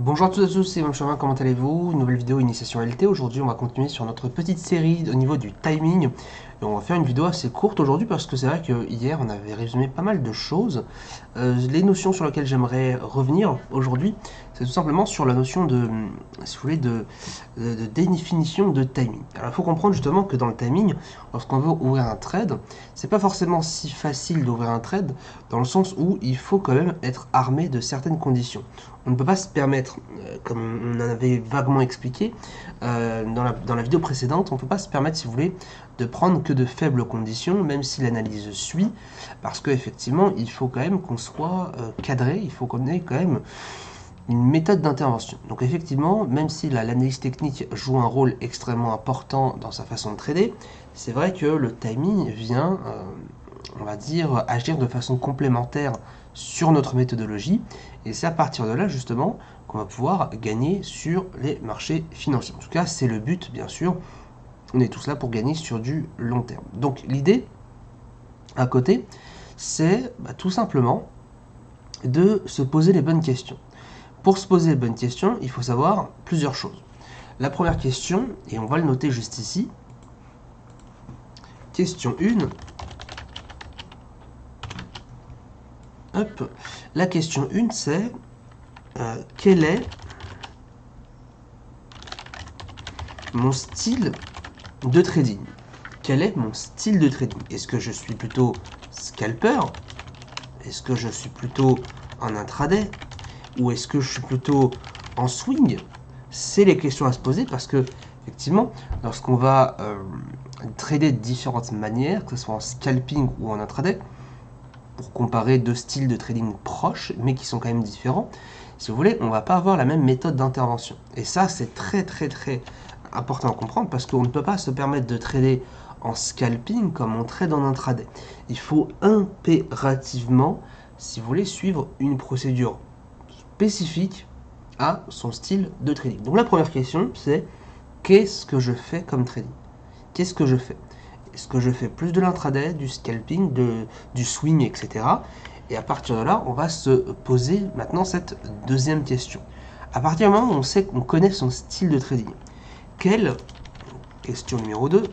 Bonjour à toutes et à tous, c'est Benjamin, comment allez-vous? Nouvelle vidéo initiation LT. Aujourd'hui, on va continuer sur notre petite série au niveau du timing. Et on va faire une vidéo assez courte aujourd'hui parce que c'est vrai que hier, on avait résumé pas mal de choses. Les notions sur lesquelles j'aimerais revenir aujourd'hui, c'est tout simplement sur la notion de, si vous voulez, de définition de timing. Alors, il faut comprendre justement que dans le timing, lorsqu'on veut ouvrir un trade, c'est pas forcément si facile d'ouvrir un trade dans le sens où il faut quand même être armé de certaines conditions. On ne peut pas se permettre, comme on en avait vaguement expliqué dans la vidéo précédente, on ne peut pas se permettre, si vous voulez, de prendre que de faibles conditions, même si l'analyse suit, parce qu'effectivement, il faut quand même qu'on soit cadré, il faut qu'on ait quand même une méthode d'intervention. Donc effectivement, même si l'analyse technique joue un rôle extrêmement important dans sa façon de trader, c'est vrai que le timing vient, on va dire, agir de façon complémentaire sur notre méthodologie, et c'est à partir de là justement qu'on va pouvoir gagner sur les marchés financiers. En tout cas, c'est le but, bien sûr. On est tous là pour gagner sur du long terme. Donc l'idée, à côté, c'est tout simplement de se poser les bonnes questions. Pour se poser les bonnes questions, il faut savoir plusieurs choses. La première question, et on va le noter juste ici, question 1. Hop, la question 1, c'est quel est mon style de trading? Quel est mon style de trading? Est-ce que je suis plutôt scalper? Est-ce que je suis plutôt en intraday? Ou est-ce que je suis plutôt en swing? C'est les questions à se poser parce que, effectivement, lorsqu'on va trader de différentes manières, que ce soit en scalping ou en intraday, pour comparer deux styles de trading proches, mais qui sont quand même différents, si vous voulez, on ne va pas avoir la même méthode d'intervention. Et ça, c'est très important à comprendre parce qu'on ne peut pas se permettre de trader en scalping comme on trade en intraday. Il faut impérativement, si vous voulez, suivre une procédure spécifique à son style de trading. Donc la première question, c'est qu'est-ce que je fais comme trading? Qu'est-ce que je fais? Est-ce que je fais plus de l'intraday, du scalping, du swing, etc. Et à partir de là, on va se poser maintenant cette deuxième question. À partir du moment où on sait qu'on connaît son style de trading, quelle, question numéro 2,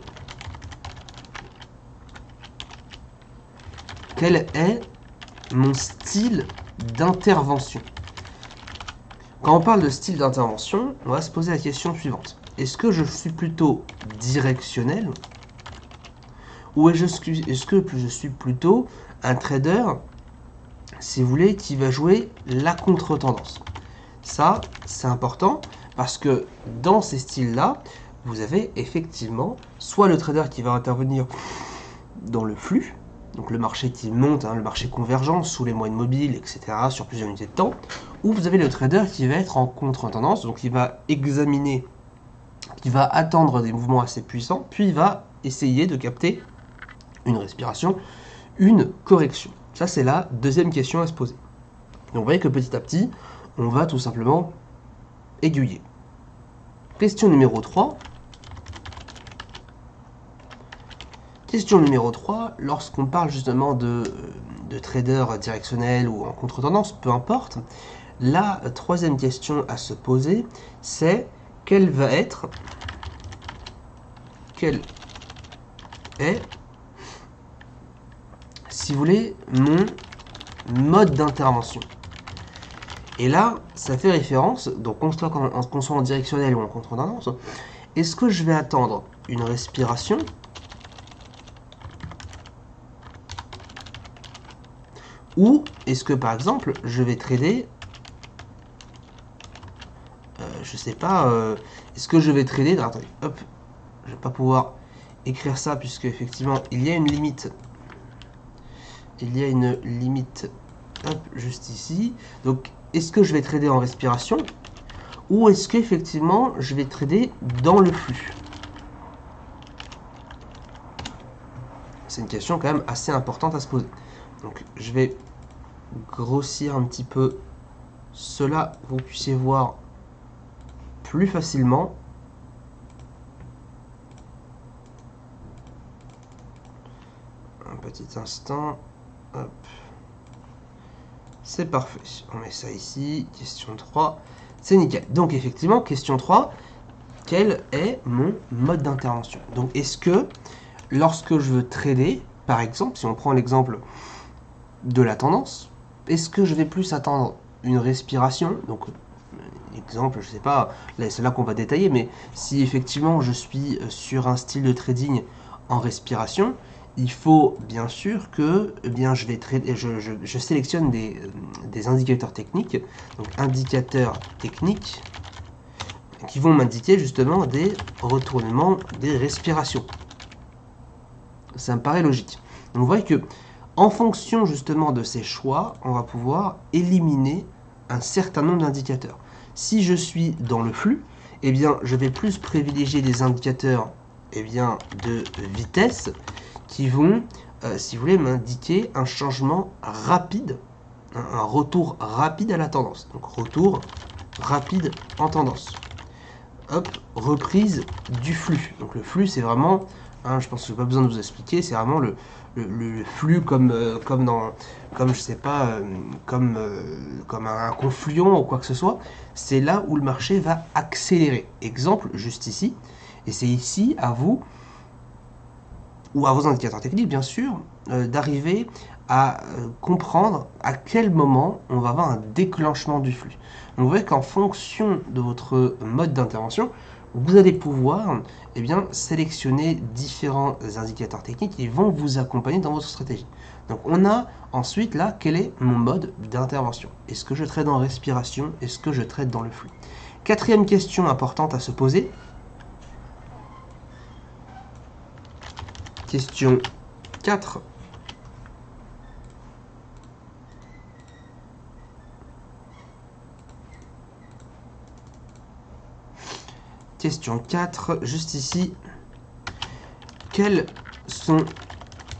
quel est mon style d'intervention? Quand on parle de style d'intervention, on va se poser la question suivante. Est-ce que je suis plutôt directionnel ou est-ce que je suis plutôt un trader, si vous voulez, qui va jouer la contre-tendance? Ça, c'est important parce que dans ces styles-là, vous avez effectivement soit le trader qui va intervenir dans le flux, donc le marché qui monte, le marché convergent sous les moyennes mobiles, etc., sur plusieurs unités de temps, ou vous avez le trader qui va être en contre-tendance, donc il va examiner, qui va attendre des mouvements assez puissants, puis il va essayer de capter une respiration, une correction. Ça, c'est la deuxième question à se poser. Donc vous voyez que petit à petit, on va tout simplement aiguiller. Question numéro 3. Question numéro 3, lorsqu'on parle justement de trader directionnel ou en contre-tendance, peu importe, la troisième question à se poser, c'est quel est, si vous voulez, mon mode d'intervention. Et là, ça fait référence, donc qu'on soit en directionnel ou en contre-tendance, est-ce que je vais attendre une respiration ou est-ce que par exemple je vais trader, je sais pas, est-ce que je vais trader, attendez, hop, je vais pas pouvoir écrire ça puisque effectivement il y a une limite, hop, juste ici. Donc est-ce que je vais trader en respiration ou est-ce qu'effectivement je vais trader dans le flux? C'est une question quand même assez importante à se poser. Donc je vais grossir un petit peu cela, vous puissiez voir plus facilement. Un petit instant. Hop. C'est parfait. On met ça ici. Question 3. C'est nickel. Donc effectivement, question 3, quel est mon mode d'intervention? Donc est-ce que lorsque je veux trader, par exemple, si on prend l'exemple de la tendance, est-ce que je vais plus attendre une respiration? Donc exemple, je sais pas, là c'est là qu'on va détailler, mais si effectivement je suis sur un style de trading en respiration, il faut bien sûr que je vais trader, je sélectionne des indicateurs techniques, donc indicateurs techniques qui vont m'indiquer justement des retournements des respirations. Ça me paraît logique. Donc vous voyez que en fonction justement de ces choix, on va pouvoir éliminer un certain nombre d'indicateurs. Si je suis dans le flux, eh bien, je vais plus privilégier des indicateurs de vitesse qui vont, si vous voulez, m'indiquer un changement rapide, un retour rapide à la tendance. Donc retour rapide en tendance. Hop, reprise du flux. Donc le flux, c'est vraiment, je pense que je n'ai pas besoin de vous expliquer, c'est vraiment le flux comme je sais pas, comme un confluent ou quoi que ce soit. C'est là où le marché va accélérer. Exemple, juste ici. Et c'est ici à vous, ou à vos indicateurs techniques bien sûr, d'arriver à comprendre à quel moment on va avoir un déclenchement du flux. Donc vous voyez qu'en fonction de votre mode d'intervention, vous allez pouvoir sélectionner différents indicateurs techniques qui vont vous accompagner dans votre stratégie. Donc on a ensuite là, quel est mon mode d'intervention? Est-ce que je trade en respiration? Est-ce que je trade dans le flux? Quatrième question importante à se poser. Question 4. Question 4, juste ici. Quels sont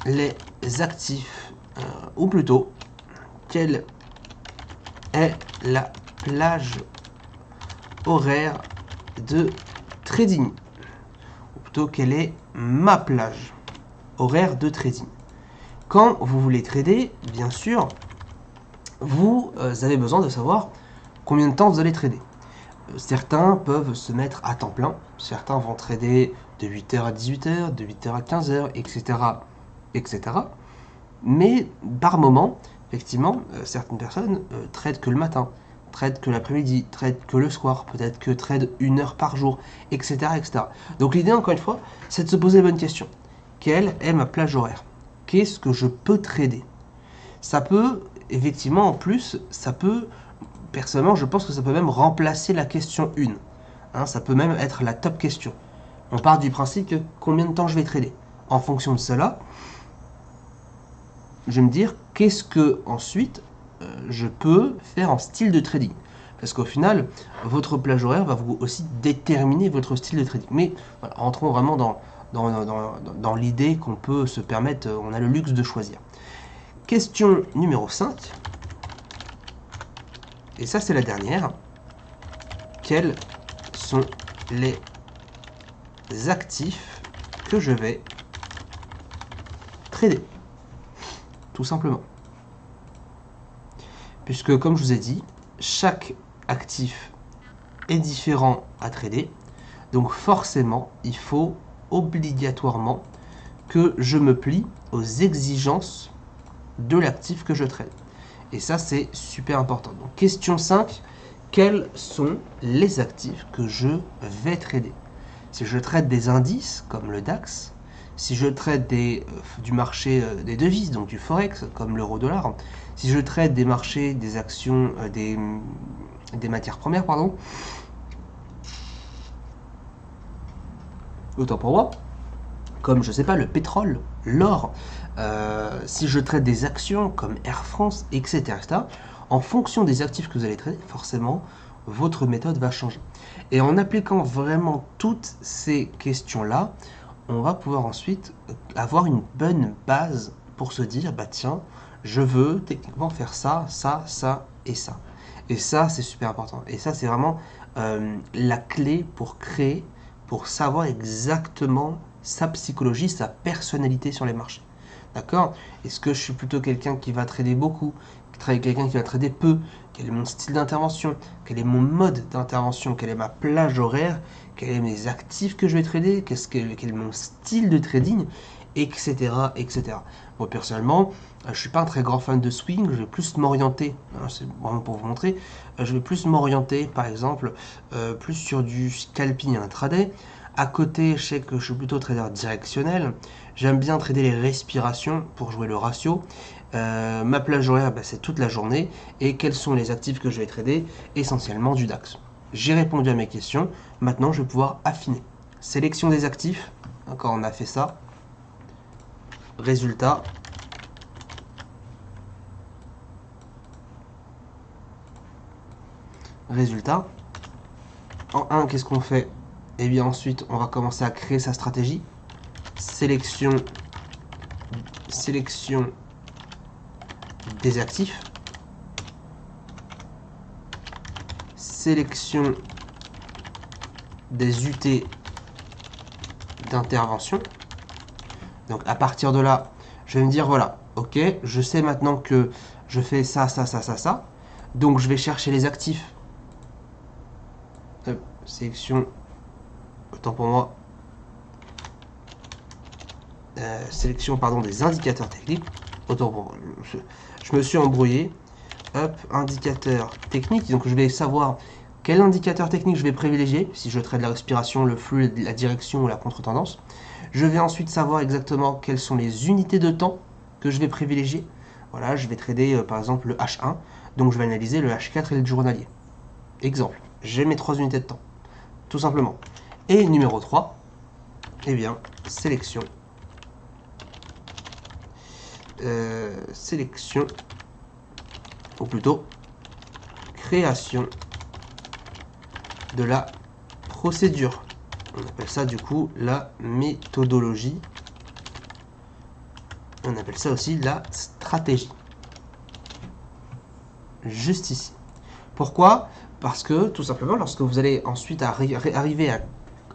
les actifs, ou plutôt, quelle est la plage horaire de trading? Ou plutôt, quelle est ma plage horaire de trading? Quand vous voulez trader, bien sûr, vous avez besoin de savoir combien de temps vous allez trader. Certains peuvent se mettre à temps plein, certains vont trader de 8h à 18h, de 8h à 15h, etc. etc. Mais par moment, effectivement, certaines personnes tradent que le matin, tradent que l'après-midi, tradent que le soir, peut-être que tradent 1 heure par jour, etc. etc. Donc l'idée, encore une fois, c'est de se poser la bonne question. Quelle est ma plage horaire? Qu'est-ce que je peux trader? Ça peut, effectivement, en plus, ça peut... Personnellement, je pense que ça peut même remplacer la question 1. Ça peut même être la top question. On part du principe que combien de temps je vais trader. En fonction de cela, je vais me dire qu'est-ce que ensuite je peux faire en style de trading. Parce qu'au final, votre plage horaire va vous aussi déterminer votre style de trading. Mais voilà, rentrons vraiment dans l'idée qu'on peut se permettre, on a le luxe de choisir. Question numéro 5. Et ça, c'est la dernière. Quels sont les actifs que je vais trader? Tout simplement. Puisque, comme je vous ai dit, chaque actif est différent à trader. Donc forcément, il faut obligatoirement que je me plie aux exigences de l'actif que je trade. Et ça, c'est super important. Donc, question 5, quels sont les actifs que je vais trader? Si je trade des indices, comme le DAX, si je trade du marché des devises, donc du Forex, comme l'euro-dollar, si je trade des marchés, des actions, des matières premières, pardon, autant pour moi, comme, je sais pas, le pétrole, l'or, si je traite des actions comme Air France, etc., etc., en fonction des actifs que vous allez traiter, forcément, votre méthode va changer. Et en appliquant vraiment toutes ces questions-là, on va pouvoir ensuite avoir une bonne base pour se dire, bah tiens, je veux techniquement faire ça, ça, ça et ça. Et ça, c'est super important. Et ça, c'est vraiment la clé pour créer, pour savoir exactement sa psychologie, sa personnalité sur les marchés. D'accord? Est-ce que je suis plutôt quelqu'un qui va trader beaucoup, quelqu'un qui va trader peu, quel est mon style d'intervention, quel est mon mode d'intervention, quelle est ma plage horaire, quels sont mes actifs que je vais trader, quel est mon style de trading, etc. etc. Moi personnellement, je ne suis pas un très grand fan de swing, je vais plus m'orienter, hein, c'est vraiment pour vous montrer, je vais plus m'orienter par exemple plus sur du scalping intraday. À côté, je sais que je suis plutôt trader directionnel. J'aime bien trader les respirations pour jouer le ratio. Ma plage horaire, c'est toute la journée. Et quels sont les actifs que je vais trader? Essentiellement du DAX. J'ai répondu à mes questions. Maintenant, je vais pouvoir affiner. Sélection des actifs. Quand on a fait ça. Résultat. Résultat. En 1, qu'est-ce qu'on fait? Et bien ensuite, on va commencer à créer sa stratégie. Sélection des actifs. Sélection des UT d'intervention. Donc à partir de là, je vais me dire voilà, ok, je sais maintenant que je fais ça. Donc je vais chercher les actifs. Sélection, autant pour moi. Sélection pardon des indicateurs techniques. Autant pour moi. Je me suis embrouillé. Hop, indicateur technique. Donc je vais savoir quel indicateur technique je vais privilégier si je trade la respiration, le flux, la direction ou la contre-tendance. Je vais ensuite savoir exactement quelles sont les unités de temps que je vais privilégier. Voilà, je vais trader par exemple le H1, donc je vais analyser le H4 et le journalier. Exemple, j'ai mes 3 unités de temps, tout simplement. Et numéro 3, eh bien, sélection, ou plutôt création de la procédure. On appelle ça du coup la méthodologie. On appelle ça aussi la stratégie. Juste ici. Pourquoi? Parce que tout simplement, lorsque vous allez ensuite arriver à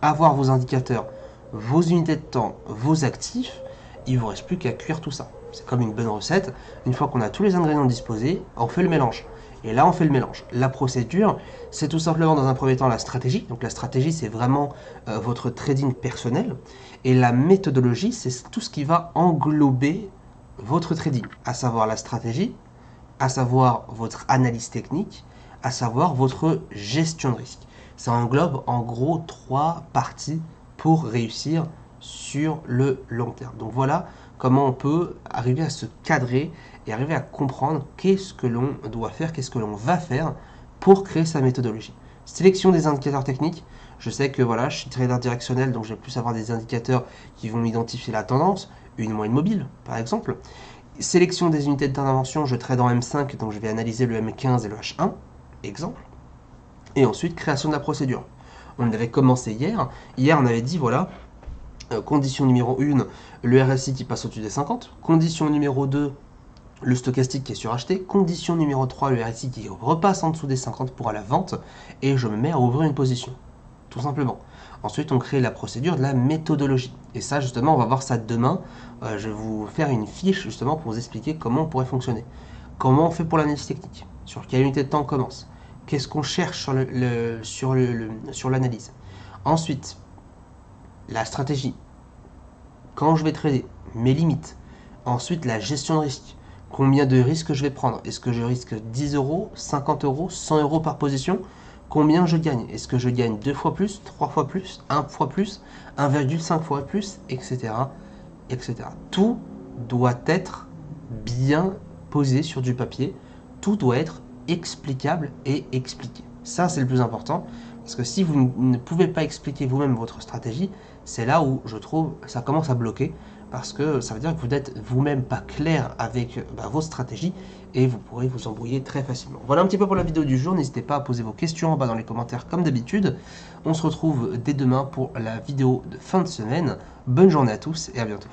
avoir vos indicateurs, vos unités de temps, vos actifs, il ne vous reste plus qu'à cuire tout ça. C'est comme une bonne recette. Une fois qu'on a tous les ingrédients disposés, on fait le mélange. Et là, on fait le mélange. La procédure, c'est tout simplement dans un premier temps la stratégie. Donc la stratégie, c'est vraiment votre trading personnel. Et la méthodologie, c'est tout ce qui va englober votre trading, à savoir la stratégie, à savoir votre analyse technique, à savoir votre gestion de risque. Ça englobe en gros 3 parties pour réussir sur le long terme. Donc voilà comment on peut arriver à se cadrer et arriver à comprendre qu'est-ce que l'on doit faire, qu'est-ce que l'on va faire pour créer sa méthodologie. Sélection des indicateurs techniques. Je sais que voilà, je suis trader directionnel, donc je vais plus avoir des indicateurs qui vont identifier la tendance, une moyenne mobile par exemple. Sélection des unités d'intervention, je trade en M5, donc je vais analyser le M15 et le H1, exemple. Et ensuite, création de la procédure. On avait commencé hier. Hier, on avait dit, voilà, condition numéro 1, le RSI qui passe au-dessus des 50. Condition numéro 2, le stochastique qui est suracheté. Condition numéro 3, le RSI qui repasse en dessous des 50 pour à la vente. Et je me mets à ouvrir une position. Tout simplement. Ensuite, on crée la procédure de la méthodologie. Et ça, justement, on va voir ça demain. Je vais vous faire une fiche, justement, pour vous expliquer comment on pourrait fonctionner. Comment on fait pour l'analyse technique? Sur quelle unité de temps on commence? Qu'est-ce qu'on cherche sur l'analyse? Ensuite, la stratégie. Quand je vais trader, mes limites. Ensuite, la gestion de risque. Combien de risques je vais prendre? Est-ce que je risque 10 euros, 50 euros, 100 euros par position? Combien je gagne? Est-ce que je gagne 2 fois plus, 3 fois plus, 1 fois plus, 1,5 fois plus, etc., etc. Tout doit être bien posé sur du papier. Tout doit être explicable et expliqué. Ça, c'est le plus important. Parce que si vous ne pouvez pas expliquer vous-même votre stratégie, c'est là où je trouve ça commence à bloquer. Parce que ça veut dire que vous n'êtes vous-même pas clair avec vos stratégies et vous pourrez vous embrouiller très facilement. Voilà un petit peu pour la vidéo du jour. N'hésitez pas à poser vos questions en bas dans les commentaires comme d'habitude. On se retrouve dès demain pour la vidéo de fin de semaine. Bonne journée à tous et à bientôt.